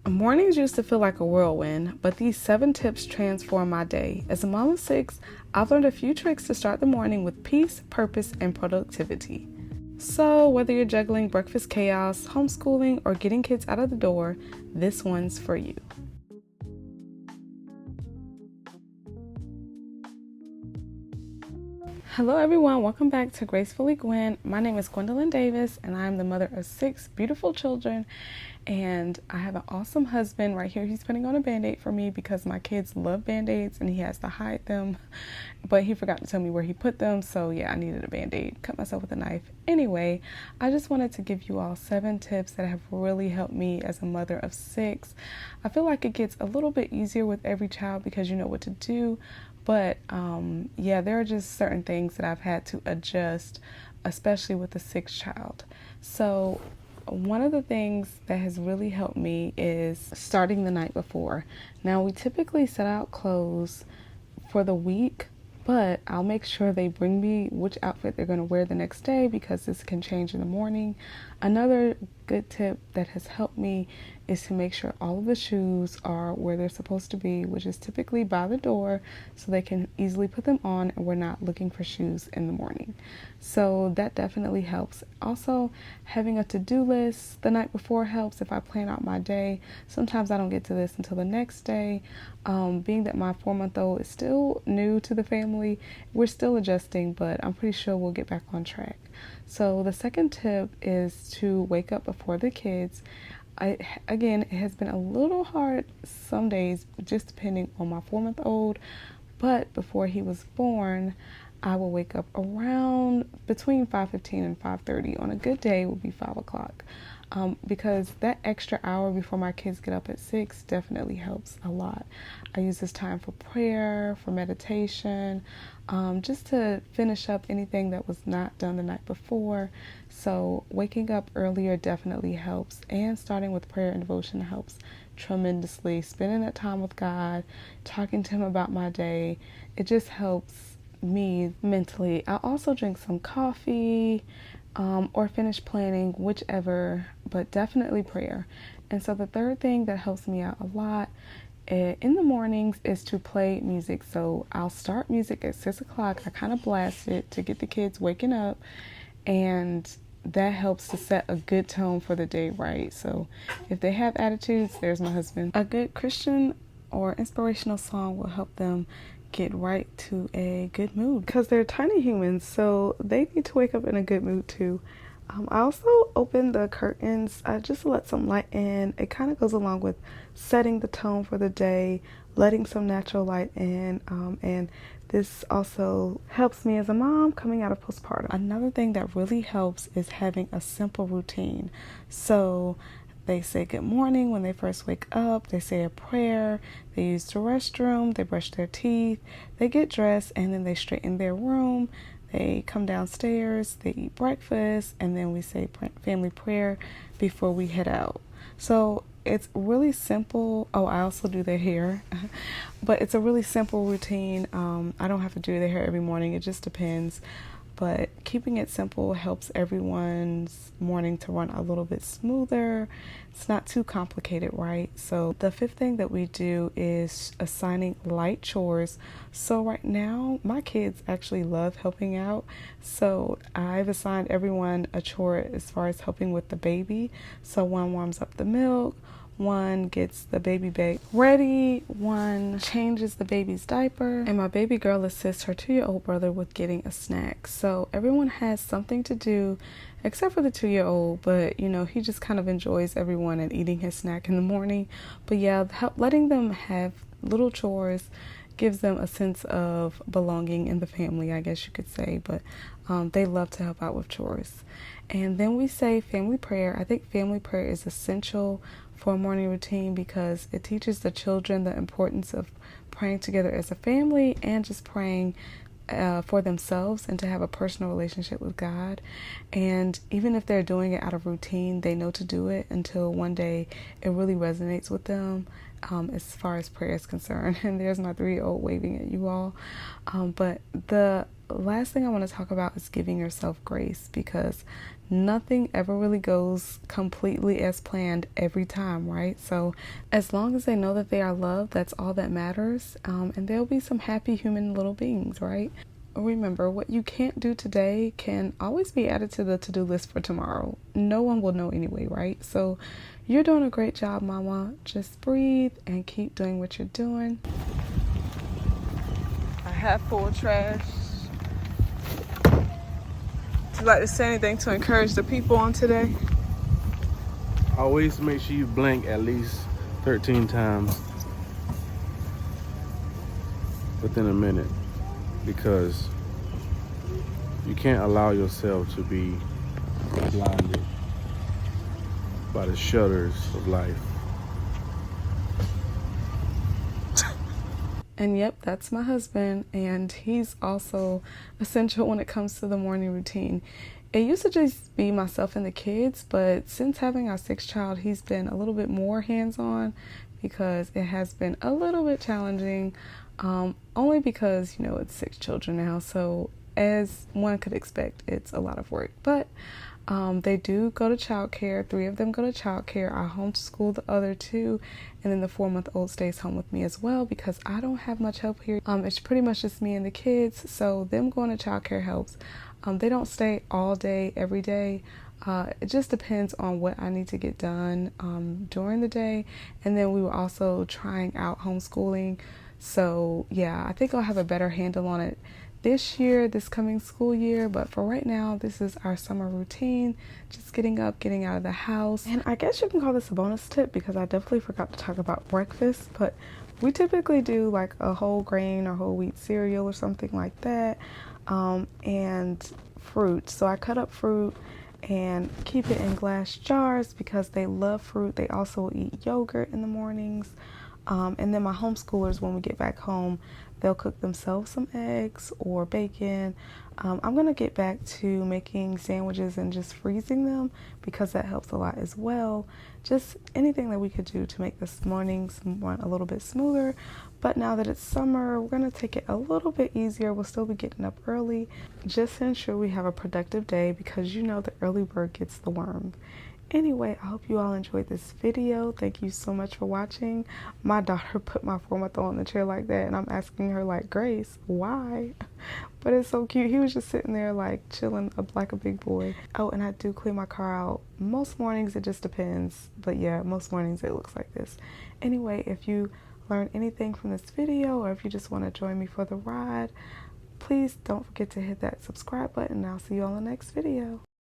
Mornings used to feel like a whirlwind, but these 7 tips transform my day. As a mom of 6, I've learned a few tricks to start the morning with peace, purpose, and productivity. So, whether you're juggling breakfast chaos, homeschooling, or getting kids out of the door, this one's for you. Hello everyone, welcome back to Gracefully Gwen. My name is Gwendolyn Davis and I'm the mother of 6 beautiful children, and I have an awesome husband right here. He's putting on a band-aid for me because my kids love band-aids and he has to hide them, but he forgot to tell me where he put them, so yeah, I needed a band-aid. Cut myself with a knife. Anyway, I just wanted to give you all 7 tips that have really helped me as a mother of 6. I feel like it gets a little bit easier with every child because you know what to do. But yeah, there are just certain things that I've had to adjust, especially with the 6th child. So one of the things that has really helped me is starting the night before. Now, we typically set out clothes for the week, but I'll make sure they bring me which outfit they're going to wear the next day because this can change in the morning. Another good tip that has helped me is to make sure all of the shoes are where they're supposed to be, which is typically by the door, so they can easily put them on and we're not looking for shoes in the morning. So that definitely helps. Also, having a to-do list the night before helps if I plan out my day. Sometimes I don't get to this until the next day. Being that my 4-month-old is still new to the family, we're still adjusting, but I'm pretty sure we'll get back on track. So the second tip is to wake up before the kids. Again, it has been a little hard some days, just depending on my 4-month-old, but before he was born, I will wake up around between 5:15 and 5:30. On a good day would be 5 o'clock. Because that extra hour before my kids get up at 6 definitely helps a lot. I use this time for prayer, for meditation, just to finish up anything that was not done the night before. So waking up earlier definitely helps, and starting with prayer and devotion helps tremendously. Spending that time with God, talking to Him about my day, it just helps me mentally. I also drink some coffee, or finish planning, whichever, but definitely prayer. And so the third thing that helps me out a lot in the mornings is to play music. So I'll start music at 6 o'clock. I kind of blast it to get the kids waking up, and that helps to set a good tone for the day, right? So if they have attitudes, there's my husband. A good Christian or inspirational song will help them get right to a good mood because they're tiny humans, so they need to wake up in a good mood too. I also open the curtains just to let some light in. It kind of goes along with setting the tone for the day, letting some natural light in, and this also helps me as a mom coming out of postpartum. Another thing that really helps is having a simple routine. So they say good morning when they first wake up, they say a prayer, they use the restroom, they brush their teeth, they get dressed, and then they straighten their room, they come downstairs, they eat breakfast, and then we say family prayer before we head out. So it's really simple. Oh, I also do their hair, but it's a really simple routine. I don't have to do their hair every morning, it just depends. But keeping it simple helps everyone's morning to run a little bit smoother. It's not too complicated, right? So the 5th thing that we do is assigning light chores. So right now, my kids actually love helping out. So I've assigned everyone a chore as far as helping with the baby. So one warms up the milk, one gets the baby bag ready, one changes the baby's diaper, and my baby girl assists her 2-year-old brother with getting a snack. So everyone has something to do except for the 2-year-old, but you know, he just kind of enjoys everyone and eating his snack in the morning. But yeah, letting them have little chores gives them a sense of belonging in the family, I guess you could say, but they love to help out with chores. And then we say family prayer. I think family prayer is essential for a morning routine because it teaches the children the importance of praying together as a family and just praying for themselves and to have a personal relationship with God. And even if they're doing it out of routine, they know to do it until one day it really resonates with them as far as prayer is concerned. And there's my 3-year-old waving at you all. But the last thing I want to talk about is giving yourself grace, because nothing ever really goes completely as planned every time, right? So as long as they know that they are loved, that's all that matters. And they'll be some happy human little beings, right? Remember, what you can't do today can always be added to the to-do list for tomorrow. No one will know anyway, right? So you're doing a great job, Mama. Just breathe and keep doing what you're doing. I have full trash. Would you like to say anything to encourage the people on today? Always make sure you blink at least 13 times within a minute, because you can't allow yourself to be blinded by the shutters of life. And yep, that's my husband, and he's also essential when it comes to the morning routine. It used to just be myself and the kids, but since having our sixth child, he's been a little bit more hands-on, because it has been a little bit challenging, only because, you know, it's 6 children now, so as one could expect, it's a lot of work. But they do go to childcare. 3 of them go to childcare. I homeschool the other 2, and then the 4-month-old stays home with me as well, because I don't have much help here. It's pretty much just me and the kids, so them going to childcare helps. They don't stay all day, every day. It just depends on what I need to get done during the day. And then we were also trying out homeschooling. So yeah, I think I'll have a better handle on it this year, this coming school year. But for right now, this is our summer routine. Just getting up, getting out of the house. And I guess you can call this a bonus tip, because I definitely forgot to talk about breakfast. But we typically do like a whole grain or whole wheat cereal or something like that. And fruit. So I cut up fruit and keep it in glass jars because they love fruit. They also eat yogurt in the mornings. And then my homeschoolers, when we get back home, they'll cook themselves some eggs or bacon. I'm going to get back to making sandwiches and just freezing them, because that helps a lot as well. Just anything that we could do to make this mornings run a little bit smoother. But now that it's summer, we're going to take it a little bit easier. We'll still be getting up early just to ensure we have a productive day, because you know the early bird gets the worm. Anyway, I hope you all enjoyed this video. Thank you so much for watching. My daughter put my 4-month-old in the chair like that, and I'm asking her like, Grace, why? But it's so cute. He was just sitting there like chilling up like a big boy. Oh, and I do clean my car out. Most mornings, it just depends. But yeah, most mornings it looks like this. Anyway, if you learned anything from this video, or if you just want to join me for the ride, please don't forget to hit that subscribe button, and I'll see you on the next video.